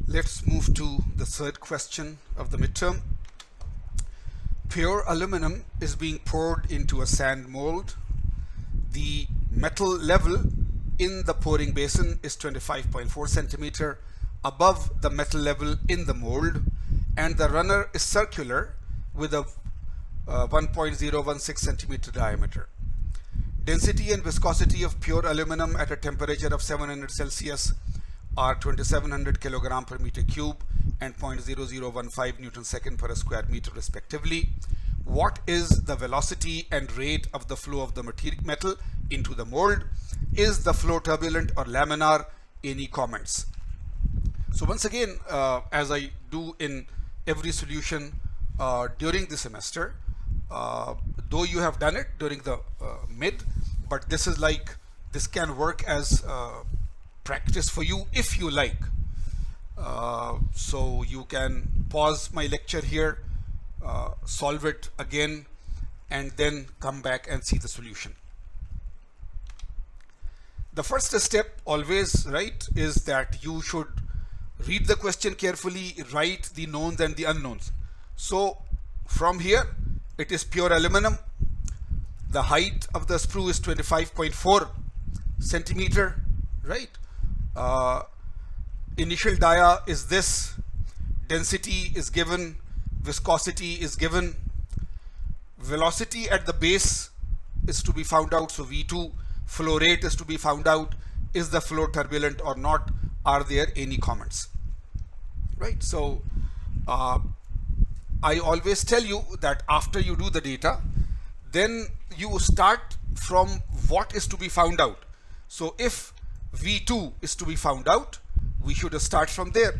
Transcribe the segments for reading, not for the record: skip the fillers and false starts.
Let's move to the third question of the midterm. Pure aluminum is being poured into a sand mold. The metal level in the pouring basin is 25.4 centimeter above the metal level in the mold, and the runner is circular with a 1.016 centimeter diameter. Density and viscosity of pure aluminum at a temperature of 700 Celsius are 2700 kilogram per meter cube and 0.0015 Newton second per square meter respectively. What is the velocity and rate of the flow of the metal into the mold? Is the flow turbulent or laminar? Any comments? So once again, as I do in every solution during the semester, though you have done it during the mid, but this can work as practice for you if you like. So you can pause my lecture here, solve it again, and then come back and see the solution. The first step always, right, is that you should read the question carefully, write the knowns and the unknowns. So from here, it is pure aluminum. The height of the sprue is 25.4 centimeter, right? Initial dia is this, density is given, viscosity is given, velocity at the base is to be found out, so V2, flow rate is to be found out, is the flow turbulent or not, are there any comments, right? So I always tell you that after you do the data, then you start from what is to be found out. So if V2 is to be found out, we should start from there,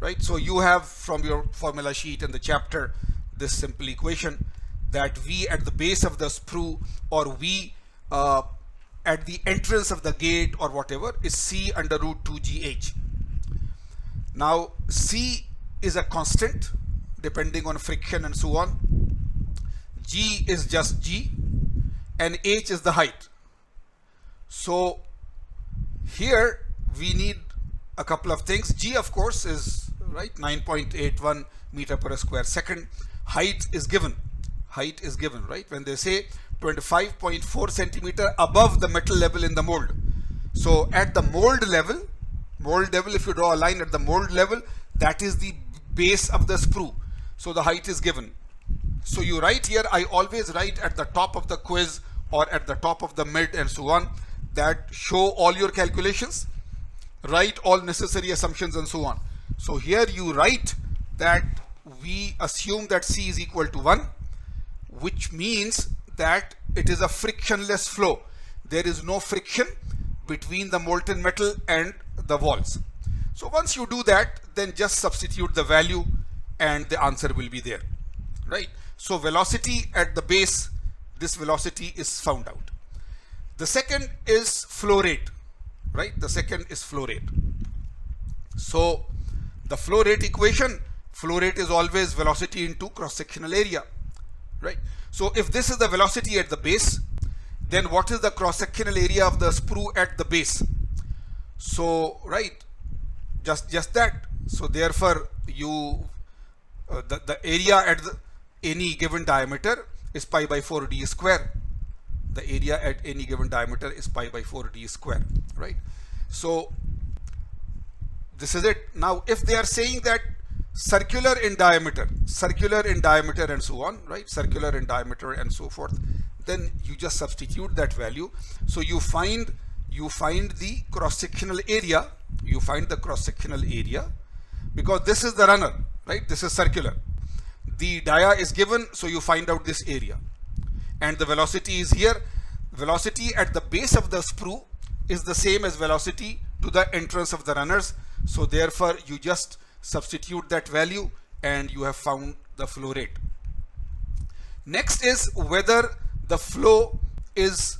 right? So you have from your formula sheet in the chapter this simple equation that V at the base of the sprue or V at the entrance of the gate or whatever is C under root 2GH. Now C is a constant depending on friction and so on. G is just G and H is the height. So here we need a couple of things. G of course is right 9.81 meter per square second. Height is given. Height is given, right? When they say 25.4 centimeter above the metal level in the mold. So at the mold level, if you draw a line at the mold level, that is the base of the sprue. So the height is given. So you write here, I always write at the top of the quiz or at the top of the mid and so on, that show all your calculations, write all necessary assumptions and so on. So here you write that we assume that C is equal to 1, which means that it is a frictionless flow. There is no friction between the molten metal and the walls. So once you do that, then just substitute the value and the answer will be there, right? So velocity at the base, this velocity is found out. The second is flow rate, right? The second is flow rate. So the flow rate equation, flow rate is always velocity into cross-sectional area, right? So if this is the velocity at the base, then what is the cross-sectional area of the sprue at the base? So right, just that. So therefore you the area at any given diameter is pi by 4 d square. The area at any given diameter is pi by 4 d square, right? So this is it. Now if they are saying that circular in diameter and so on, right? Circular in diameter and so forth, then you just substitute that value. So you find the cross-sectional area, because this is the runner, right? This is circular. The dia is given, so you find out this area. And the velocity is here. Velocity at the base of the sprue is the same as velocity to the entrance of the runners. So therefore you just substitute that value and you have found the flow rate. Next is whether the flow is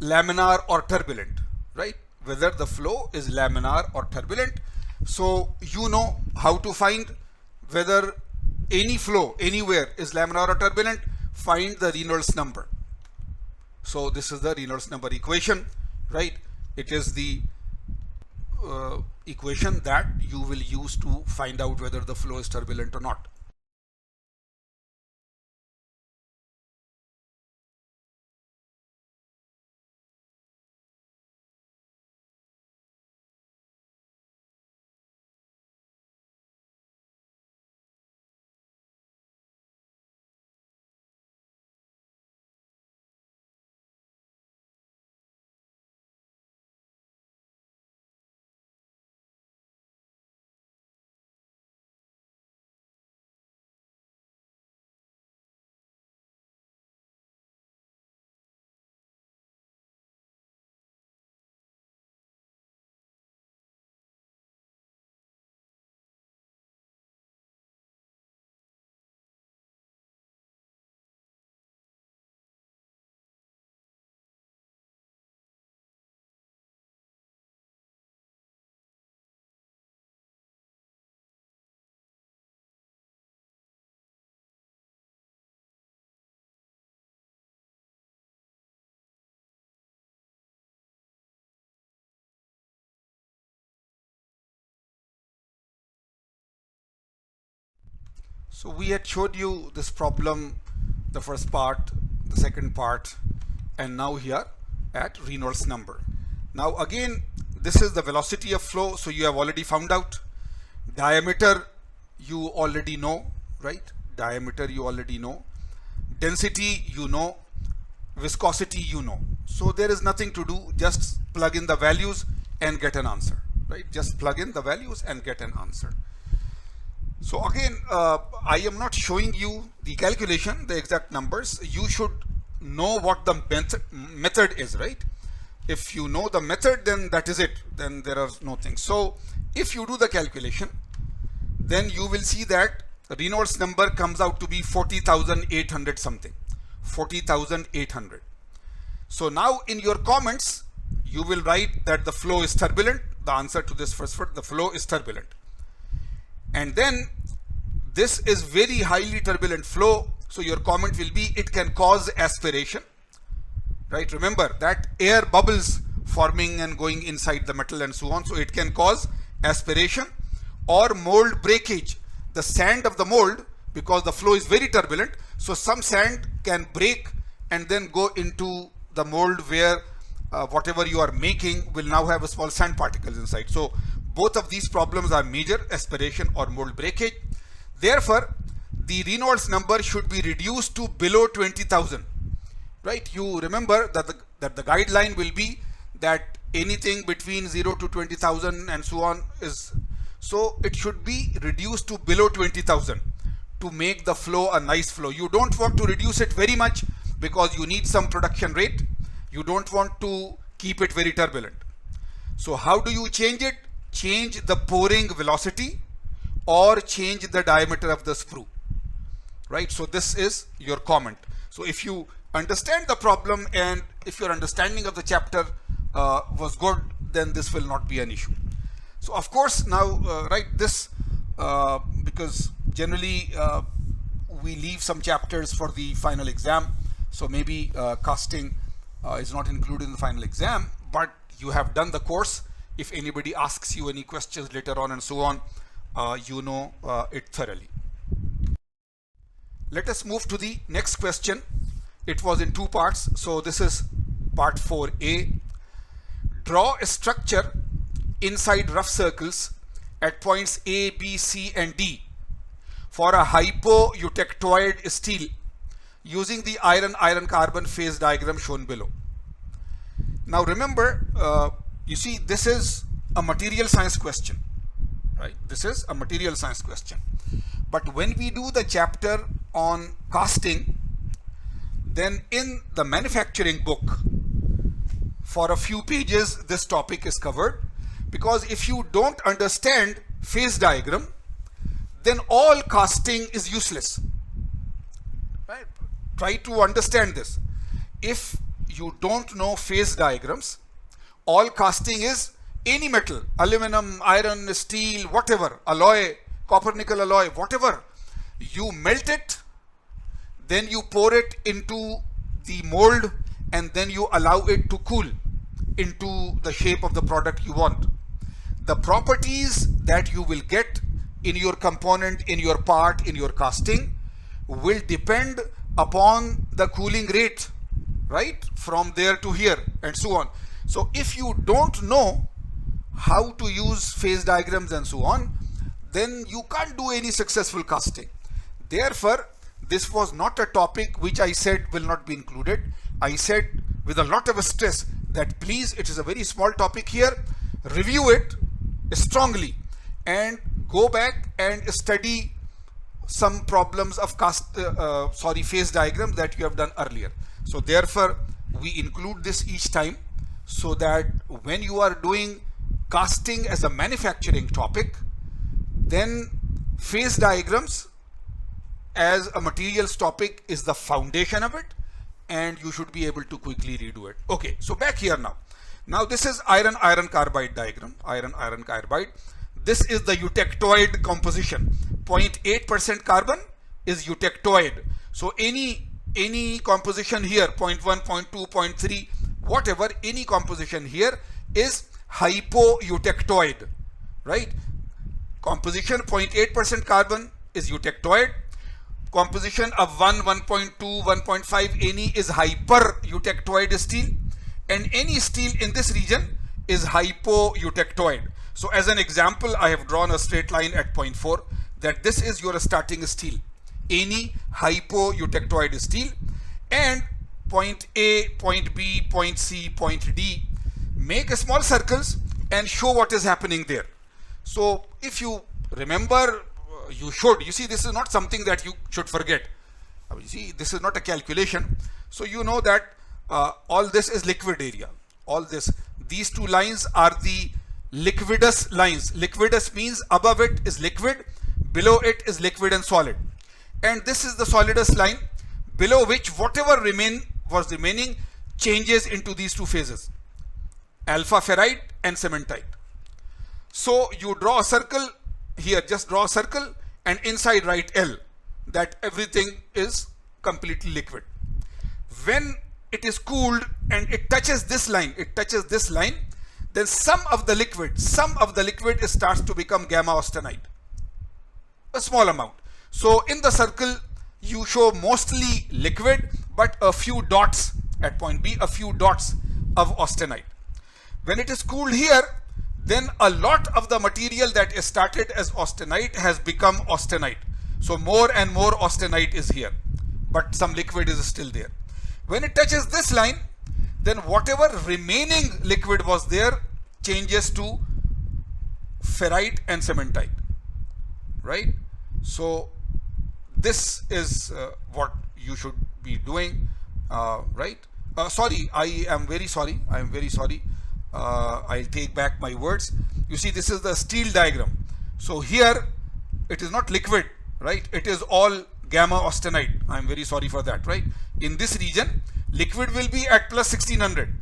laminar or turbulent, right? Whether the flow is laminar or turbulent. So you know how to find whether any flow anywhere is laminar or turbulent. Find the Reynolds number. So this is the Reynolds number equation, right? It is the equation that you will use to find out whether the flow is turbulent or not. So we had showed you this problem, the first part, the second part, and now here at Reynolds number. Now again, this is the velocity of flow, so you have already found out. Diameter you already know, right? Diameter you already know. Density you know. Viscosity you know. So there is nothing to do, just plug in the values and get an answer, right? Just plug in the values and get an answer. So again, I am not showing you the calculation, the exact numbers. You should know what the method is, right? If you know the method, then that is it. Then there are no things. So if you do the calculation, then you will see that Reynolds number comes out to be 40,800 something. 40,800. So now in your comments, you will write that the flow is turbulent. The answer to this first word, the flow is turbulent. And then this is very highly turbulent flow. So your comment will be, it can cause aspiration, right? Remember that air bubbles forming and going inside the metal and so on. So it can cause aspiration or mold breakage. The sand of the mold, because the flow is very turbulent, so some sand can break and then go into the mold where whatever you are making will now have a small sand particles inside. So both of these problems are major, aspiration or mold breakage. Therefore, the Reynolds number should be reduced to below 20,000, right? You remember that the guideline will be that anything between 0 to 20,000 and so on is, so it should be reduced to below 20,000 to make the flow a nice flow. You don't want to reduce it very much because you need some production rate. You don't want to keep it very turbulent. So how do you change it? Change the pouring velocity or change the diameter of the sprue, right? So this is your comment. So if you understand the problem and if your understanding of the chapter was good, then this will not be an issue. So of course now write this because generally we leave some chapters for the final exam. So maybe casting is not included in the final exam, but you have done the course. If anybody asks you any questions later on and so on, you know it thoroughly. Let us move to the next question. It was in two parts. So this is part 4a. Draw a structure inside rough circles at points A, B, C and D for a hypoeutectoid steel using the iron carbon phase diagram shown below. Now remember, you see, this is a material science question, right? This is a material science question. But when we do the chapter on casting, then in the manufacturing book, for a few pages, this topic is covered. Because if you don't understand phase diagram, then all casting is useless, right? Try to understand this. If you don't know phase diagrams, all casting is any metal, aluminum, iron, steel, whatever, alloy, copper nickel alloy, whatever. You melt it, then you pour it into the mold and then you allow it to cool into the shape of the product you want. the properties that you will get in your component, in your part, in your casting will depend upon the cooling rate, right, from there to here and so on. So if you don't know how to use phase diagrams and so on, then you can't do any successful casting. Therefore, this was not a topic which I said will not be included. I said with a lot of stress that please, it is a very small topic here, review it strongly and go back and study some problems of phase diagrams that you have done earlier. So therefore, we include this each time so that when you are doing casting as a manufacturing topic, then phase diagrams as a materials topic is the foundation of it, and you should be able to quickly redo it. Okay, so back here now. Now this is iron-iron carbide diagram, iron-iron carbide. This is the eutectoid composition. 0.8% carbon is eutectoid. So any composition here, 0.1, 0.2, 0.3, whatever, any composition here is hypoeutectoid, right? Composition 0.8% carbon is eutectoid. Composition of 1, 1.2, 1.5, any is hypereutectoid steel, and any steel in this region is hypoeutectoid. So as an example, I have drawn a straight line at 0.4, that this is your starting steel, any hypoeutectoid steel, and point A, point B, point C, point D. Make small circles and show what is happening there. So if you remember, you should. You see, this is not something that you should forget. You see, this is not a calculation. So you know that all this is liquid area. All this, these two lines are the liquidus lines. Liquidus means above it is liquid, below it is liquid and solid. And this is the solidus line, below which whatever was remaining changes into these two phases, alpha ferrite and cementite. So you draw a circle here, just draw a circle and inside write L, that everything is completely liquid. When it is cooled and it touches this line, then some of the liquid starts to become gamma austenite, a small amount. So in the circle you show mostly liquid, but a few dots at point B, a few dots of austenite. When it is cooled here, then a lot of the material that is started as austenite has become austenite. So more and more austenite is here, but some liquid is still there. When it touches this line, then whatever remaining liquid was there changes to ferrite and cementite, right? So this is what you should be doing, right? Sorry, I am very sorry. I'll take back my words. You see, this is the steel diagram. So here it is not liquid, right? It is all gamma austenite. I'm very sorry for that, right? In this region, liquid will be at plus 1600.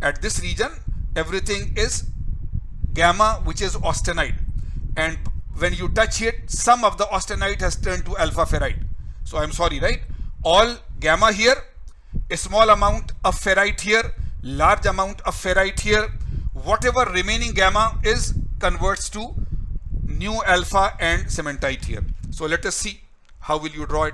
At this region, everything is gamma, which is austenite. And when you touch it, some of the austenite has turned to alpha ferrite. So I'm sorry, right? All gamma here, a small amount of ferrite here, large amount of ferrite here. Whatever remaining gamma is converts to new alpha and cementite here. So let us see how will you draw it.